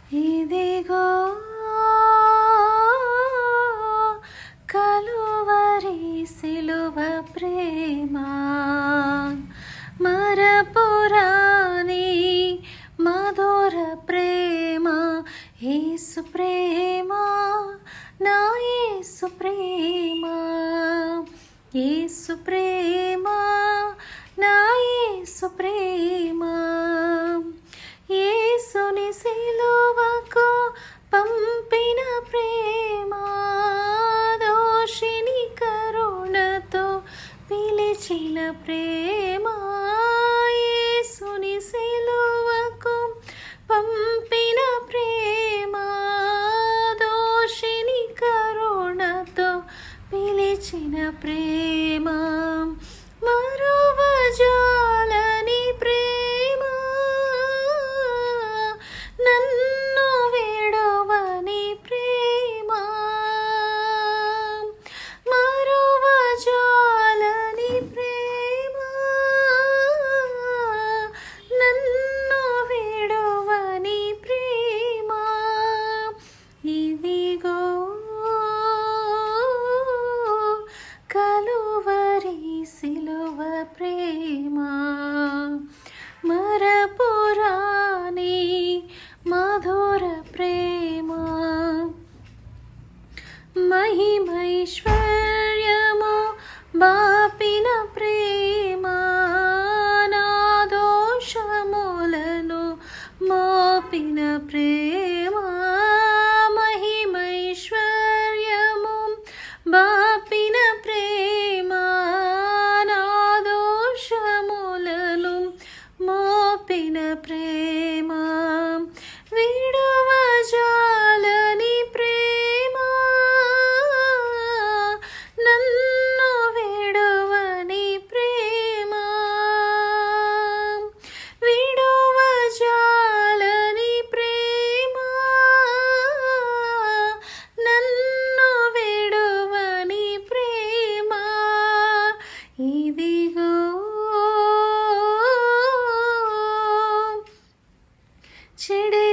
ఇదిగో కలువరి సిలువ ప్రేమ మరపురాని మధుర ప్రేమ యేసు ప్రేమ నా యేసు ప్రేమ యేసు ప్రేమ నా యేసు ప్రేమ యేసుని సిలువకు పంపిన ప్రేమ దోషిని కరుణతో పిలిచిన ప్రేమ యేసుని సిలువకు పంపిన ప్రేమ దోషిని కరుణతో పిలిచిన ప్రేమ మరువజాలని ప్రేమ నన్ను విడువని ప్రేమ మరువజాలని ప్రేమ నన్ను విడువని ప్రేమ ఇదిగో కలువరి సిలువ ప్రేమ మరపురాని మధుర ప్రేమ మహిమైశ్వర్యము బాపిన ప్రేమ నా దోషములను మోపిన ప్రేమ మహిమైశ్వర్యము బాపిన ప్రేమ నా దోషములను మోపిన ప్రేమ విడువజాలని ప్రేమ నన్ను విడువని ప్రేమ విడువజాలని ప్రేమ నన్ను విడువని ప్రేమ ఇదిగో చెడే